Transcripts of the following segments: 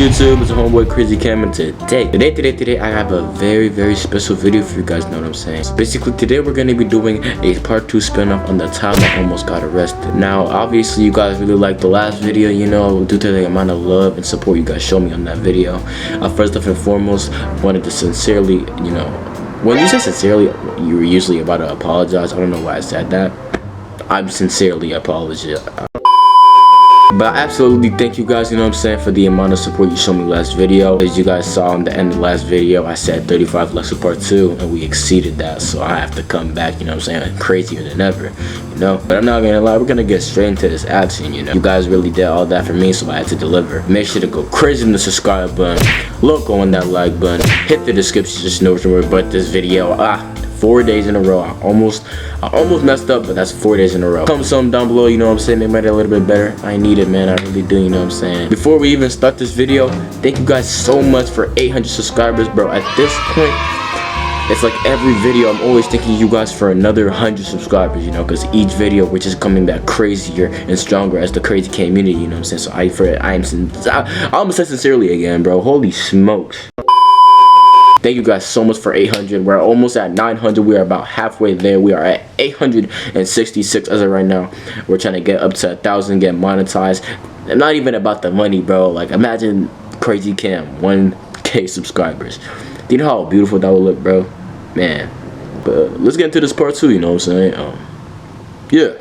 YouTube? It's a homeboy Crazy Cam, and today I have a very special video for you guys. Know what I'm saying? So basically, today we're gonna be doing a part 2 spin-off on the time I almost got arrested. Now, obviously, you guys really liked the last video, you know, due to the amount of love and support you guys showed me on that video. First and foremost, wanted to sincerely, you know, when you say sincerely, you're usually about to apologize. I don't know why I said that. I'm sincerely apologizing. But I absolutely thank you guys, you know what I'm saying, for the amount of support you showed me last video. As you guys saw in the end of the last video, I said 35 likes for part 2, and we exceeded that, so I have to come back, you know what I'm saying, crazier than ever, you know. But I'm not gonna lie, we're gonna get straight into this action, you know. You guys really did all that for me, so I had to deliver. Make sure to go crazy on the subscribe button, look on that like button, hit the description, just know where about this video. 4 days in a row. I almost messed up, but that's 4 days in a row. Comment something down below, you know what I'm saying, make my day a little bit better. I need it, man, I really do, you know what I'm saying. Before we even start this video, thank you guys so much for 800 subscribers, bro. At this point, it's like every video I'm always thanking you guys for another 100 subscribers, you know, because each video we're just coming back crazier and stronger as the crazy community, you know what I'm saying. So I'm gonna say sincerely again, bro. Holy smokes. Thank you guys so much for 800. We're almost at 900. We are about halfway there. We are at 866 as of right now. We're trying to get up to 1,000, get monetized. I'm not even about the money, bro. Like, imagine Crazy Cam, 1K subscribers. Do you know how beautiful that would look, bro? Man. But let's get into this part 2, you know what I'm saying? Yeah.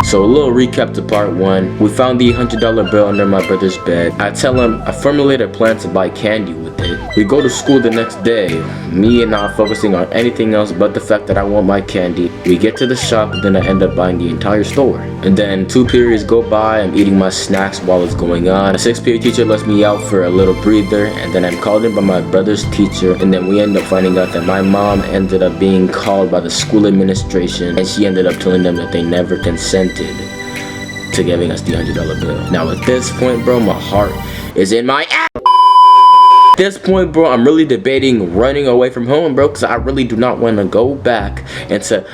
So a little recap to part 1. We found the $100 bill under my brother's bed. I tell him I formulated a plan to buy candy with it. We go to school the next day, me and not focusing on anything else but the fact that I want my candy. We get to the shop, and then I end up buying the entire store. And then 2 periods go by, I'm eating my snacks while it's going on. A 6th period teacher lets me out for a little breather, and then I'm called in by my brother's teacher, and then we end up finding out that my mom ended up being called by the school administration, and she ended up telling them that they never consented to giving us the $100 bill. Now at this point, bro, my heart is in my ass. At this point, bro, I'm really debating running away from home, bro, because I really do not want to go back into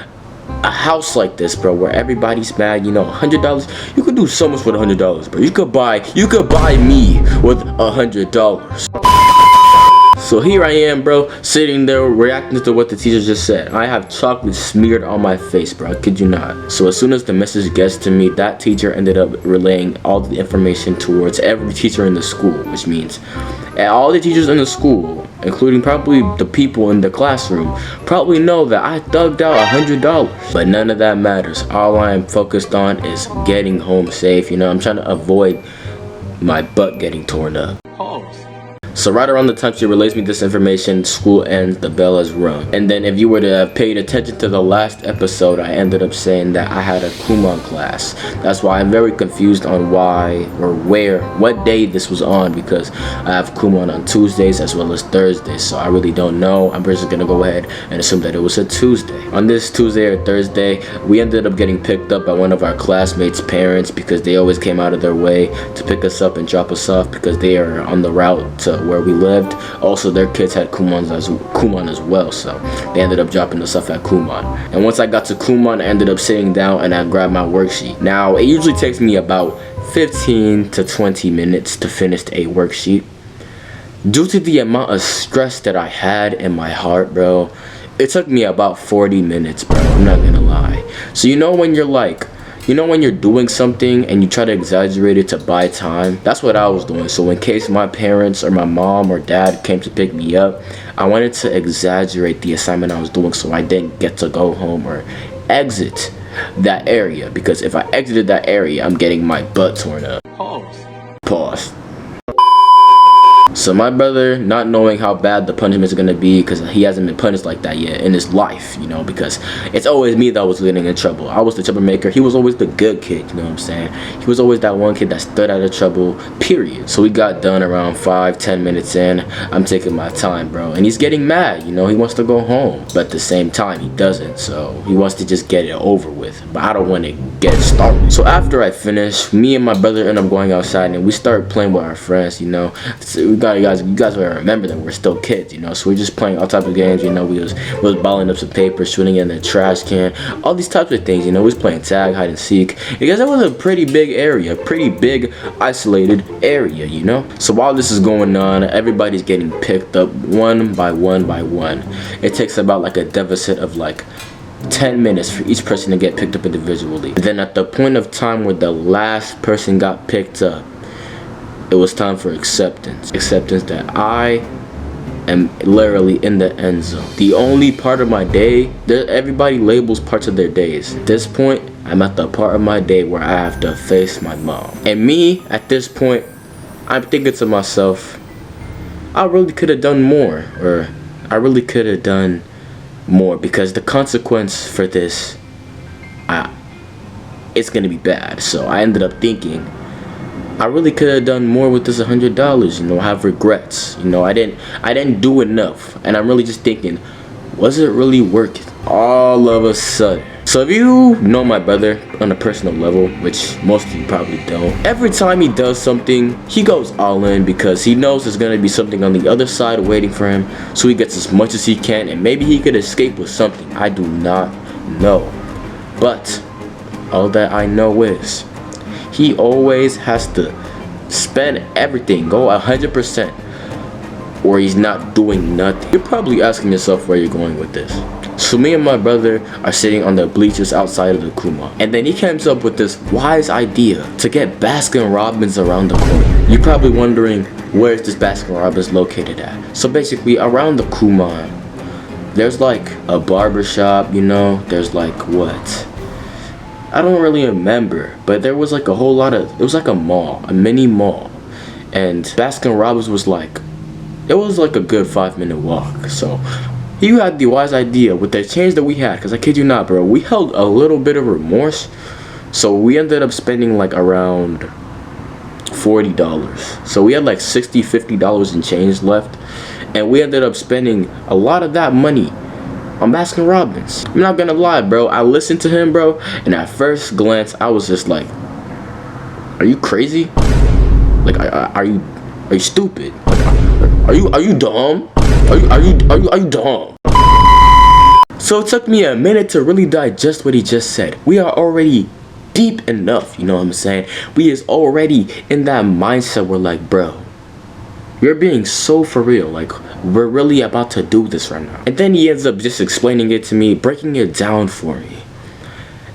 a house like this, bro, where everybody's mad. You know, $100, you could do so much with $100, bro. You could buy me with $100. So here I am, bro, sitting there reacting to what the teacher just said. I have chocolate smeared on my face, bro, I kid you not. So as soon as the message gets to me, that teacher ended up relaying all the information towards every teacher in the school, which means all the teachers in the school, including probably the people in the classroom, probably know that I thugged out $100. But none of that matters. All I am focused on is getting home safe. You know, I'm trying to avoid my butt getting torn up. So right around the time she relays me this information, school ends, the bell has rung. And then if you were to have paid attention to the last episode, I ended up saying that I had a Kumon class. That's why I'm very confused on why or what day this was on, because I have Kumon on Tuesdays as well as Thursdays. So I really don't know. I'm just gonna go ahead and assume that it was a Tuesday. On this Tuesday or Thursday, we ended up getting picked up by one of our classmates' parents, because they always came out of their way to pick us up and drop us off, because they are on the route to where we lived. Also, their kids had Kumon as well, so they ended up dropping us off at Kumon. And once I got to Kumon, I ended up sitting down and I grabbed my worksheet. Now, it usually takes me about 15 to 20 minutes to finish a worksheet. Due to the amount of stress that I had in my heart, bro, it took me about 40 minutes, bro. I'm not gonna lie. So you know when you're like, when you're doing something and you try to exaggerate it to buy time? That's what I was doing. So in case my parents or my mom or dad came to pick me up, I wanted to exaggerate the assignment I was doing so I didn't get to go home or exit that area, because if I exited that area, I'm getting my butt torn up. Pause. So my brother, not knowing how bad the punishment is gonna be, because he hasn't been punished like that yet in his life, you know, because it's always me that was getting in trouble. I was the troublemaker. He was always the good kid, you know what I'm saying? He was always that one kid that stood out of trouble, period. So we got done around 5-10 minutes in. I'm taking my time, bro, and he's getting mad, you know, he wants to go home, but at the same time he doesn't. So he wants to just get it over with, but I don't want to get started. So after I finish, me and my brother end up going outside and we start playing with our friends, you know. So you guys will remember that we're still kids, you know. So we're just playing all types of games, you know. We was balling up some paper, shooting in the trash can, all these types of things, you know. We was playing tag, hide and seek, because that was a pretty big area, pretty big isolated area, you know. So while this is going on, everybody's getting picked up one by one by one. It takes about like a deficit of like 10 minutes for each person to get picked up individually. And then at the point of time where the last person got picked up, it was time for acceptance. Acceptance that I am literally in the end zone. The only part of my day, everybody labels parts of their days. At this point, I'm at the part of my day where I have to face my mom. And me, at this point, I'm thinking to myself, I really could have done more, or I really could have done more, because the consequence for this, it's gonna be bad. So I ended up thinking I really could have done more with this $100. You know, I have regrets. You know, I didn't do enough, and I'm really just thinking, was it really worth it? All of a sudden. So if you know my brother on a personal level, which most of you probably don't, every time he does something, he goes all in because he knows there's gonna be something on the other side waiting for him, so he gets as much as he can, and maybe he could escape with something. I do not know. But all that I know is he always has to spend everything, go 100%, or he's not doing nothing. You're probably asking yourself where you're going with this. So me and my brother are sitting on the bleachers outside of the Kuma, and then he comes up with this wise idea to get Baskin Robbins around the corner. You're probably wondering, where is this Baskin Robbins located at? So basically, around the Kuma, there's like a barber shop, you know, there's like what? I don't really remember, but there was like a whole lot of, it was like a mall, a mini mall, and Baskin Robbins was like, it was like a good 5-minute walk. So he had the wise idea with the change that we had, because I kid you not, bro, we held a little bit of remorse, so we ended up spending like around $40. So we had like $50 in change left, and we ended up spending a lot of that money on Baskin Robbins. I'm not gonna lie, bro, I listened to him, bro, and at first glance I was just like, are you crazy? Like, are you stupid? Are you dumb? Are you dumb? So it took me a minute to really digest what he just said. We are already deep enough, you know what I'm saying? We is already in that mindset where like, bro, you're being so for real, like, we're really about to do this right now. And then he ends up just explaining it to me, breaking it down for me.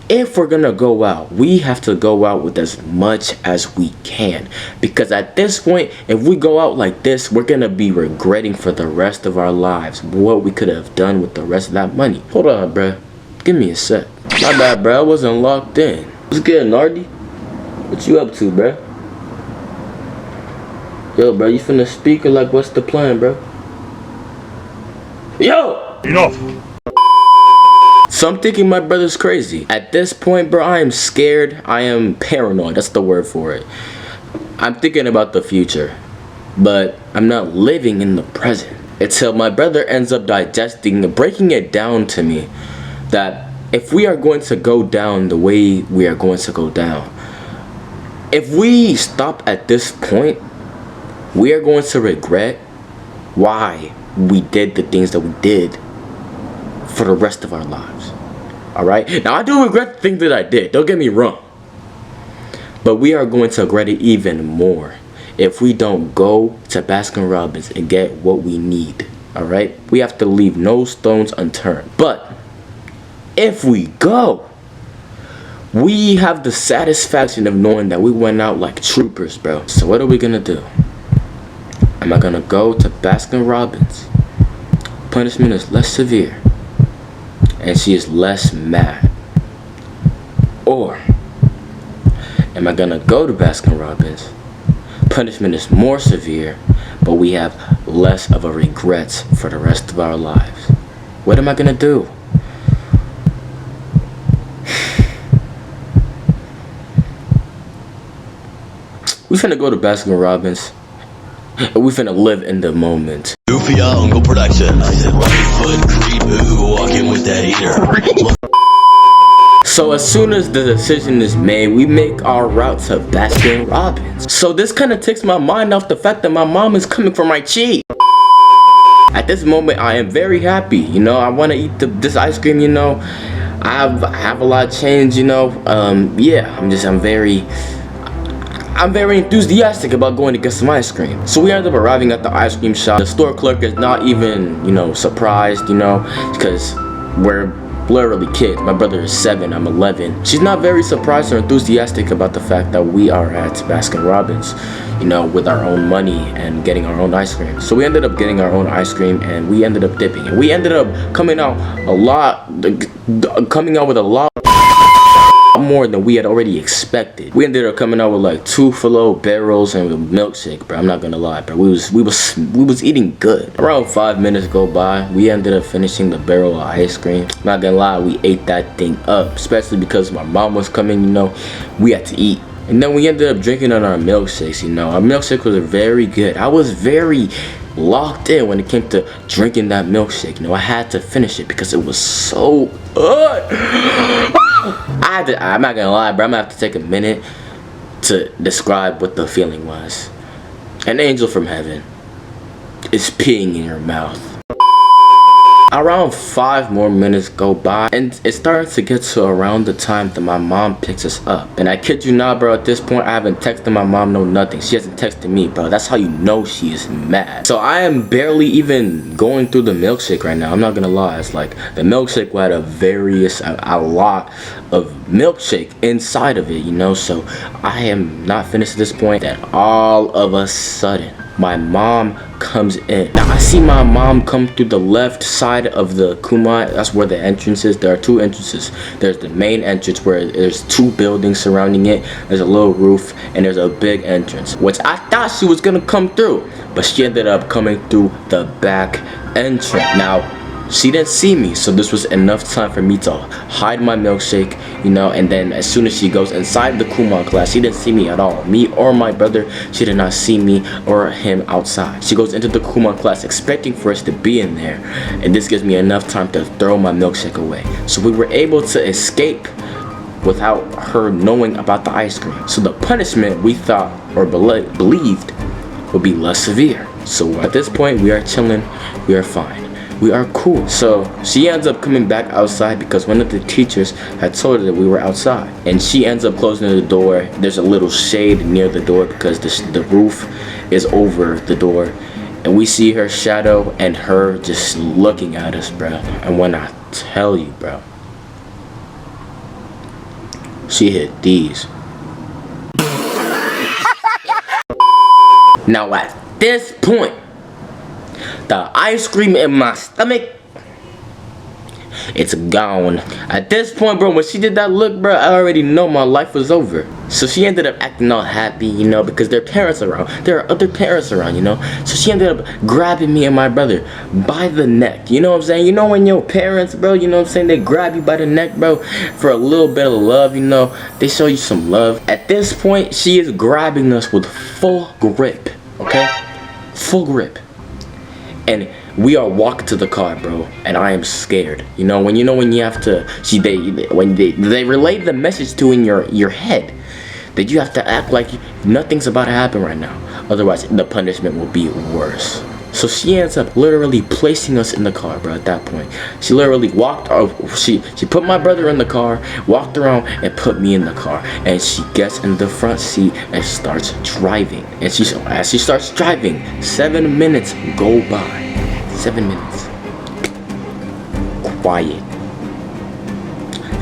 If we're gonna go out, we have to go out with as much as we can, because at this point, if we go out like this, we're gonna be regretting for the rest of our lives what we could have done with the rest of that money. Hold on, bruh, give me a sec. My bad, bruh, I wasn't locked in. What's good, Nardi? What you up to, bruh? Yo, bruh, you finna speak, or like, what's the plan, bro? Yo! Enough! So I'm thinking my brother's crazy. At this point, bro, I am scared. I am paranoid. That's the word for it. I'm thinking about the future, but I'm not living in the present. Until my brother ends up digesting and breaking it down to me that if we are going to go down the way we are going to go down, if we stop at this point, we are going to regret why we did the things that we did for the rest of our lives. Alright? Now I do regret the things that I did, don't get me wrong, but we are going to regret it even more if we don't go to Baskin Robbins and get what we need. Alright? We have to leave no stones unturned. But if we go, we have the satisfaction of knowing that we went out like troopers, bro. So what are we gonna do? Am I gonna go to Baskin Robbins? Punishment is less severe, and she is less mad. Or am I gonna go to Baskin Robbins? Punishment is more severe, but we have less of a regrets for the rest of our lives. What am I gonna do? We finna go to Baskin Robbins, and we finna live in the moment. Goofy Uncle Production. I said, 1 foot creep, ooh, walking with that heater. So as soon as the decision is made, we make our route to Baskin Robbins. So this kind of takes my mind off the fact that my mom is coming for my cheese. At this moment, I am very happy. You know, I want to eat this ice cream. You know, I have a lot of change. You know, yeah, I'm very enthusiastic about going to get some ice cream. So we ended up arriving at the ice cream shop. The store clerk is not even, you know, surprised, you know, because we're literally kids. My brother is 7, I'm 11. She's not very surprised or enthusiastic about the fact that we are at Baskin Robbins, you know, with our own money and getting our own ice cream. So we ended up getting our own ice cream and we ended up dipping. And we ended up coming out with a lot more than we had already expected. We ended up coming out with like 2 full barrels and a milkshake, bro. I'm not gonna lie, bro. We was eating good. Around 5 minutes go by, we ended up finishing the barrel of ice cream. Not gonna lie, we ate that thing up, especially because my mom was coming, you know. We had to eat. And then we ended up drinking on our milkshakes, you know. Our milkshake was very good. I was very locked in when it came to drinking that milkshake. You know, I had to finish it because it was so good. I'm not gonna lie, bro. I'm gonna have to take a minute to describe what the feeling was. An angel from heaven is peeing in your mouth. Around 5 more minutes go by and it starts to get to around the time that my mom picks us up. And I kid you not, bro, at this point I haven't texted my mom, no nothing. She hasn't texted me, bro. That's how you know she is mad. So I am barely even going through the milkshake right now. I'm not gonna lie. It's like the milkshake had a lot of milkshake inside of it, you know. So I am not finished at this point. That all of a sudden my mom comes in. Now I see my mom come through the left side of the Kumai. That's where the entrance is. There are 2 entrances. There's the main entrance where there's 2 buildings surrounding it. There's a little roof and there's a big entrance, which I thought she was gonna come through, but she ended up coming through the back entrance. Now she didn't see me, so this was enough time for me to hide my milkshake, you know. And then as soon as she goes inside the Kumon class, she didn't see me at all, me or my brother. She did not see me or him outside. She goes into the Kumon class expecting for us to be in there, and this gives me enough time to throw my milkshake away. So we were able to escape without her knowing about the ice cream. So the punishment we thought or believed would be less severe. So at this point we are chilling, we are fine. We are cool. So she ends up coming back outside because one of the teachers had told her that we were outside. And she ends up closing the door. There's a little shade near the door because the roof is over the door. And we see her shadow and her just looking at us, bro. And when I tell you, bro, she hit these. Now at this point, the ice cream in my stomach, it's gone. At this point, bro, when she did that look, bro, I already know my life was over. So she ended up acting all happy, you know, because there are parents around. There are other parents around, you know. So she ended up grabbing me and my brother by the neck. You know what I'm saying? You know when your parents, bro, you know what I'm saying, they grab you by the neck, bro, for a little bit of love, you know. They show you some love. At this point, she is grabbing us with full grip, okay? Full grip. And we are walking to the car, bro, and I am scared. You know when you have to, they relay the message to in your head that you have to act like nothing's about to happen right now. Otherwise, the punishment will be worse. So she ends up literally placing us in the car, bro. At that point, she literally walked. She put my brother in the car, walked around, and put me in the car. And she gets in the front seat and starts driving. And as she starts driving, 7 minutes go by. 7 minutes. Quiet.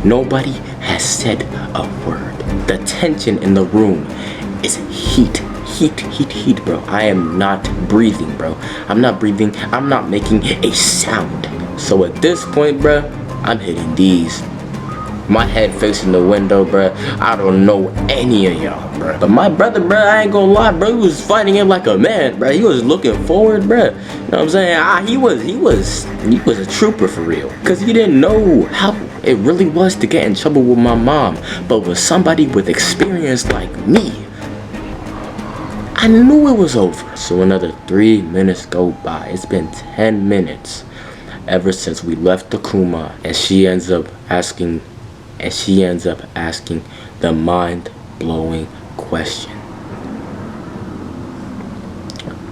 Nobody has said a word. The tension in the room is heat, bro. I am not breathing, bro. I'm not breathing. I'm not making a sound. So at this point, bro, I'm hitting these. My head facing the window, bro. I don't know any of y'all, bro. But my brother, bro, I ain't gonna lie, bro. He was fighting it like a man, bro. He was looking forward, bro. You know what I'm saying? He was a trooper for real. Cause he didn't know how it really was to get in trouble with my mom. But with somebody with experience like me, I knew it was over. So another 3 minutes go by. It's been 10 minutes ever since we left the Kuma, and she ends up asking and she ends up asking the mind-blowing question.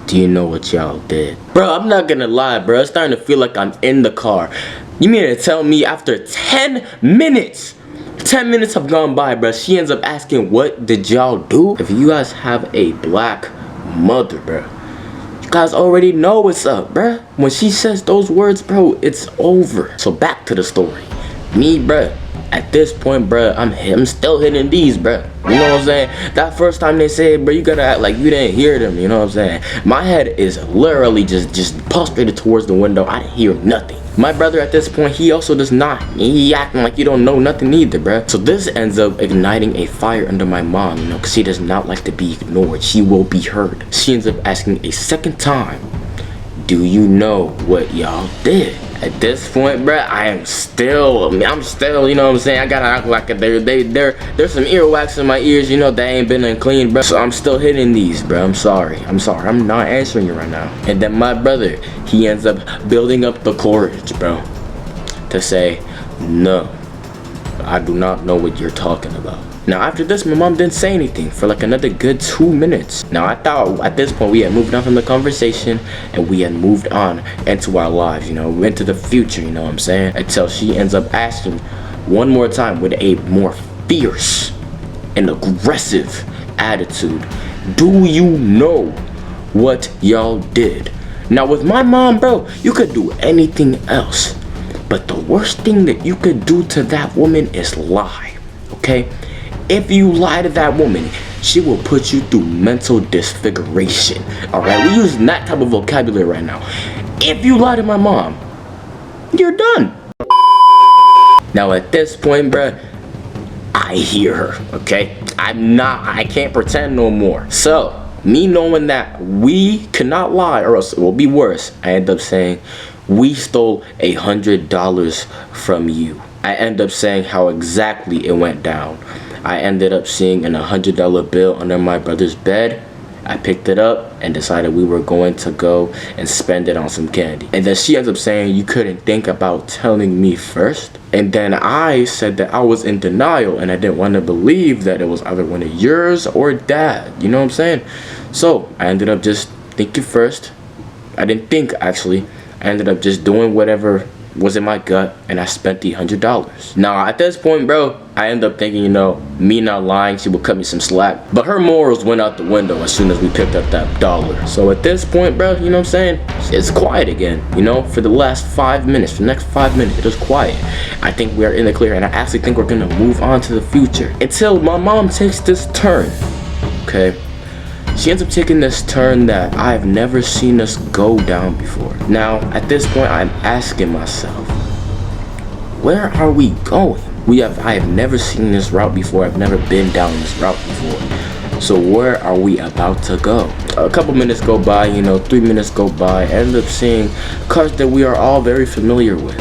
Do you know what y'all did? Bro, I'm not gonna lie, bro. It's starting to feel like I'm in the car. You mean to tell me after 10 minutes 10 minutes have gone by, bro, she ends up asking, what did y'all do? If you guys have a black mother, bro, you guys already know what's up, bro. When she says those words, bro, it's over. So back to the story. Me, bro, at this point, bro, I'm still hitting these, bro. You know what I'm saying? That first time they said, bro, you gotta act like you didn't hear them. You know what I'm saying? My head is literally just prostrated towards the window. I didn't hear nothing. My brother at this point, he also does not. He acting like you don't know nothing either, bro. So this ends up igniting a fire under my mom, you know, because she does not like to be ignored. She will be heard. She ends up asking a second time, do you know what y'all did? At this point, bruh, I'm still, you know what I'm saying? I gotta act like there's some earwax in my ears, you know, that ain't been unclean, bruh. So I'm still hitting these, bruh. I'm sorry. I'm not answering you right now. And then my brother, he ends up building up the courage, bro, to say, no, I do not know what you're talking about. Now after this, my mom didn't say anything for like another good 2 minutes. Now I thought at this point we had moved on from the conversation and we had moved on into our lives, you know, into the future, you know what I'm saying? Until she ends up asking one more time with a more fierce and aggressive attitude, do you know what y'all did? Now with my mom, bro, you could do anything else, but the worst thing that you could do to that woman is lie, okay? If you lie to that woman, she will put you through mental disfiguration. Alright, we're using that type of vocabulary right now. If you lie to my mom, you're done. Now at this point, bruh, I hear her, okay? I can't pretend no more. So, me knowing that we cannot lie or else it will be worse, I end up saying, we stole $100 from you. I end up saying how exactly it went down. I ended up seeing an $100 bill under my brother's bed. I picked it up and decided we were going to go and spend it on some candy. And then she ends up saying, you couldn't think about telling me first? And then I said that I was in denial and I didn't want to believe that it was either one of yours or dad. You know what I'm saying? So I ended up just thinking first. I didn't think, actually. I ended up just doing whatever was in my gut and I spent the $100. Now at this point, bro, I end up thinking, you know, me not lying, she would cut me some slack. But her morals went out the window as soon as we picked up that dollar. So at this point, bro, you know what I'm saying? It's quiet again, you know, for the last 5 minutes. For the next 5 minutes, it was quiet. I think we are in the clear and I actually think we're gonna move on to the future. Until my mom takes this turn, okay? She ends up taking this turn that I've never seen us go down before. Now, at this point, I'm asking myself, where are we going? I have never seen this route before. I've never been down this route before. So where are we about to go? A couple minutes go by, you know, 3 minutes go by. I end up seeing cars that we are all very familiar with.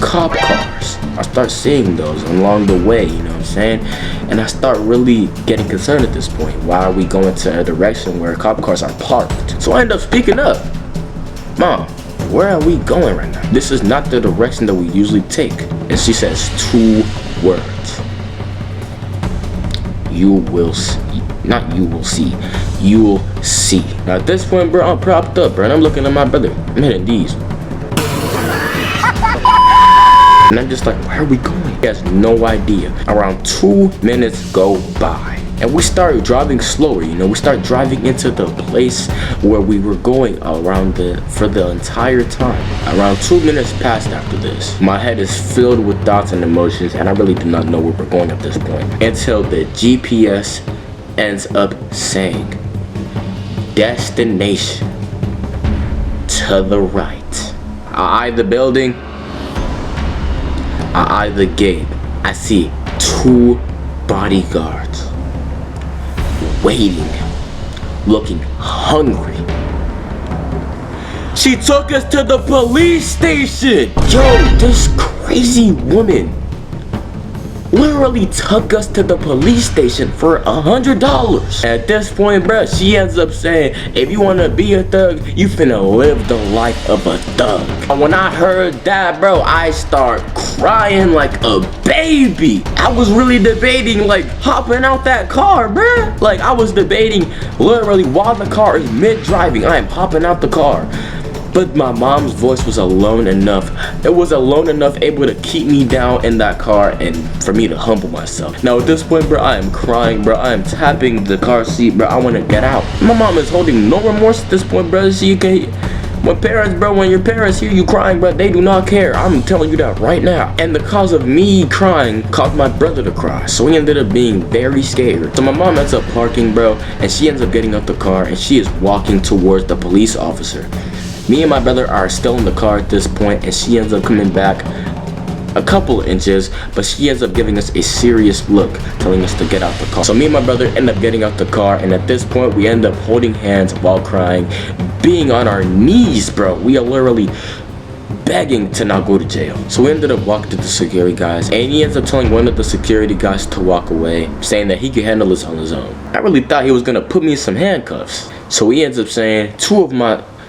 Cop cars. I start seeing those along the way, you know what I'm saying? And I start really getting concerned at this point. Why are we going to a direction where cop cars are parked? So I end up speaking up. Mom, where are we going right now? This is not the direction that we usually take. And she says 2 words. You will see. Not you will see. You'll see. Now at this point, bro, I'm propped up, bro, and I'm looking at my brother. I'm hitting these. And I'm just like, where are we going? He has no idea. Around 2 minutes go by. And we start driving slower, you know. We start driving into the place where we were going for the entire time. Around 2 minutes passed after this. My head is filled with thoughts and emotions, and I really do not know where we're going at this point. Until the GPS ends up saying, destination to the right. I eye the building. I eye the gate. I see 2 bodyguards waiting, looking hungry. She took us to the police station. Yo, this crazy woman literally took us to the police station for $100. At this point, bruh, she ends up saying, if you wanna be a thug, you finna live the life of a thug. When I heard that, bro, I start crying like a baby. I was really debating like hopping out that car, bruh. Like I was debating literally while the car is mid-driving, I am hopping out the car. But my mom's voice was alone enough. It was alone enough able to keep me down in that car and for me to humble myself. Now at this point, bro, I am crying, bro. I am tapping the car seat, bro. I want to get out. My mom is holding no remorse at this point, bro. So you can, when your parents hear you crying, bro, they do not care. I'm telling you that right now. And the cause of me crying caused my brother to cry. So he ended up being very scared. So my mom ends up parking, bro, and she ends up getting out the car and she is walking towards the police officer. Me and my brother are still in the car at this point, and she ends up coming back a couple inches, but she ends up giving us a serious look, telling us to get out the car. So me and my brother end up getting out the car, and at this point we end up holding hands while crying, being on our knees, bro. We are literally begging to not go to jail. So we ended up walking to the security guys, and he ends up telling one of the security guys to walk away, saying that he could handle this on his own. I really thought he was gonna put me in some handcuffs. So he ends up saying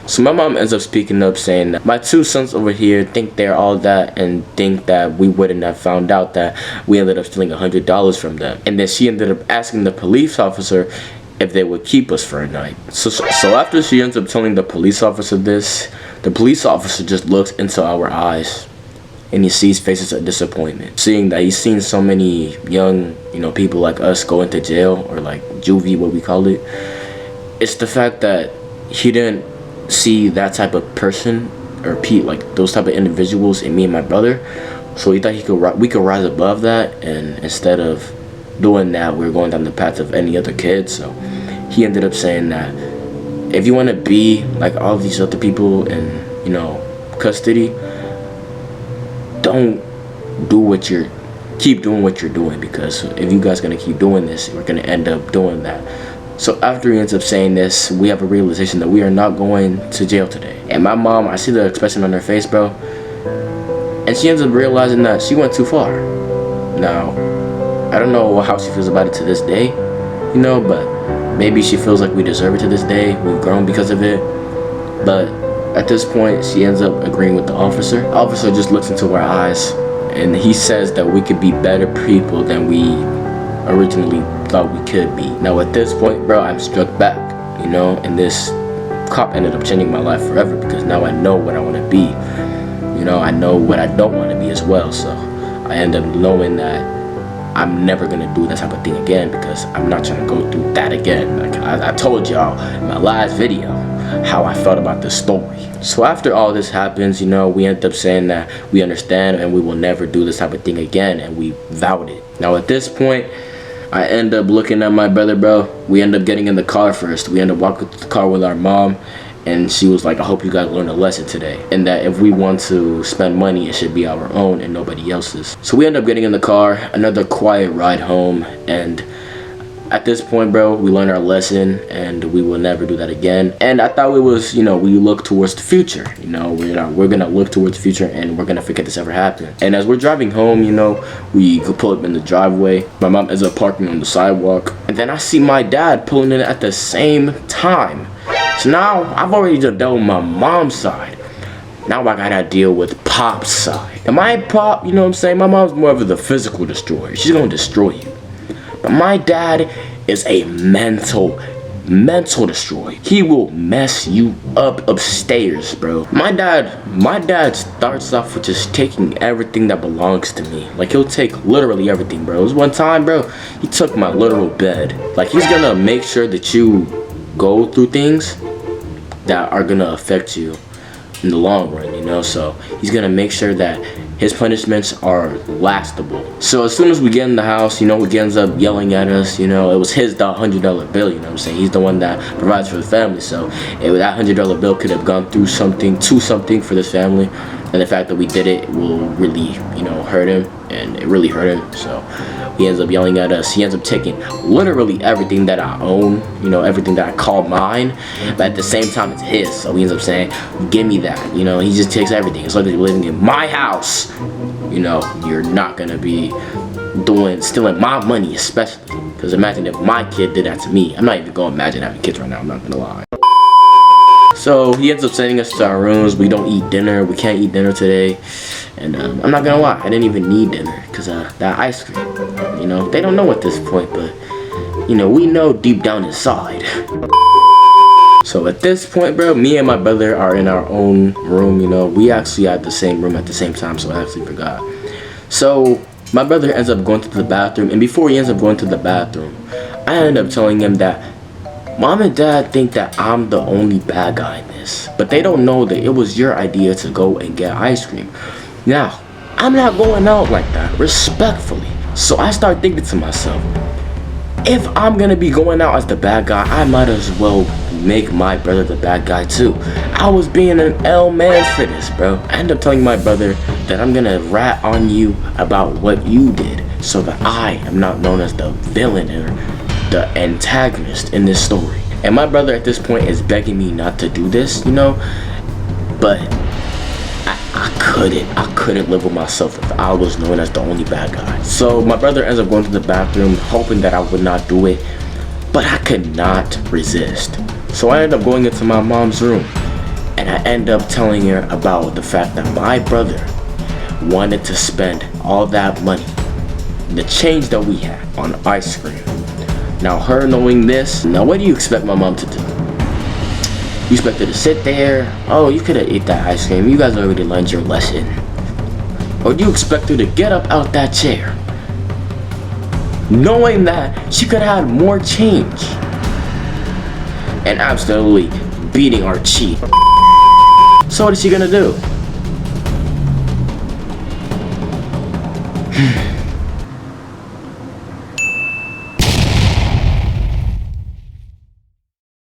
So my mom ends up speaking up, saying that my two sons over here think they're all that and think that we wouldn't have found out that we ended up stealing $100 from them. And then she ended up asking the police officer if they would keep us for a night. So after she ends up telling the police officer this, the police officer just looks into our eyes and he sees faces of disappointment, seeing that he's seen so many young, people like us go into jail, or like juvie, what we call it. It's the fact that he didn't see that type of person or like those type of individuals in me and my brother, so he thought we could rise above that, and instead of doing that, we were going down the path of any other kid. So he ended up saying that if you want to be like all these other people in custody, keep doing what you're doing, because if you guys gonna keep doing this, we're gonna end up doing that. So after he ends up saying this, we have a realization that we are not going to jail today. And my mom, I see the expression on her face, bro, and she ends up realizing that she went too far. Now, I don't know how she feels about it to this day, but maybe she feels like we deserve it to this day. We've grown because of it. But at this point, she ends up agreeing with the officer. The officer just looks into our eyes, and he says that we could be better people than we originally thought we could be. Now at this point, bro, I'm struck back, and this cop ended up changing my life forever, because now I know what I want to be. I know what I don't want to be as well. So I end up knowing that I'm never gonna do that type of thing again, because I'm not trying to go through that again. Like I told y'all in my last video how I felt about this story. So after all this happens, we end up saying that we understand and we will never do this type of thing again, and we vowed it. Now at this point, I end up looking at my brother, bro. We end up getting in the car first. We end up walking to the car with our mom, and she was like, I hope you guys learned a lesson today, and that if we want to spend money, it should be our own and nobody else's. So we end up getting in the car, another quiet ride home, and at this point, bro, we learned our lesson, and we will never do that again. And I thought it was, we look towards the future. We're gonna look towards the future, and we're gonna forget this ever happened. And as we're driving home, we could pull up in the driveway. My mom ends up parking on the sidewalk, and then I see my dad pulling in at the same time. So now I've already just dealt with my mom's side. Now I gotta deal with Pop's side. And my Pop, my mom's more of the physical destroyer. She's gonna destroy you. But my dad is a mental destroyer. He will mess you up upstairs, bro. My dad starts off with just taking everything that belongs to me. Like, he'll take literally everything, bro. It was one time, bro, he took my literal bed. Like, he's gonna make sure that you go through things that are gonna affect you in the long run, so he's gonna make sure that his punishments are lastable. So as soon as we get in the house, he ends up yelling at us. It was his $100 bill, He's the one that provides for the family. So that $100 bill could have gone through something for this family, and the fact that we did it will really, hurt him, and it really hurt him. So he ends up yelling at us. He ends up taking literally everything that I own, everything that I call mine, but at the same time it's his. So he ends up saying, give me that. He just takes everything. It's like you're living in my house. You're not gonna be stealing my money, especially, because imagine if my kid did that to me. I'm not even gonna imagine having kids right now, I'm not gonna lie. So he ends up sending us to our rooms. We don't eat dinner. We can't eat dinner today. And I'm not gonna lie, I didn't even need dinner because that ice cream. You know, they don't know at this point, but you know, we know deep down inside. So at this point, bro, me and my brother are in our own room. You know, we actually had the same room at the same time, so I actually forgot. So my brother ends up going to the bathroom, and before he ends up going to the bathroom, I end up telling him that Mom and Dad think that I'm the only bad guy in this, but they don't know that it was your idea to go and get ice cream. Now, I'm not going out like that, respectfully. So I start thinking to myself, if I'm gonna be going out as the bad guy, I might as well make my brother the bad guy too. I was being an L-man for this, bro. I end up telling my brother that I'm gonna rat on you about what you did so that I am not known as the villain or the antagonist in this story. And my brother at this point is begging me not to do this, you know, but I couldn't live with myself if I was known as the only bad guy. So my brother ends up going to the bathroom hoping that I would not do it, but I could not resist. So I end up going into my mom's room and I end up telling her about the fact that my brother wanted to spend all that money, the change that we had, on ice cream. Now her knowing this, now what do you expect my mom to do? You expect her to sit there? Oh, you could have ate that ice cream. You guys already learned your lesson. Or do you expect her to get up out that chair, knowing that she could have had more change, and absolutely beating our cheek? So what is she gonna do?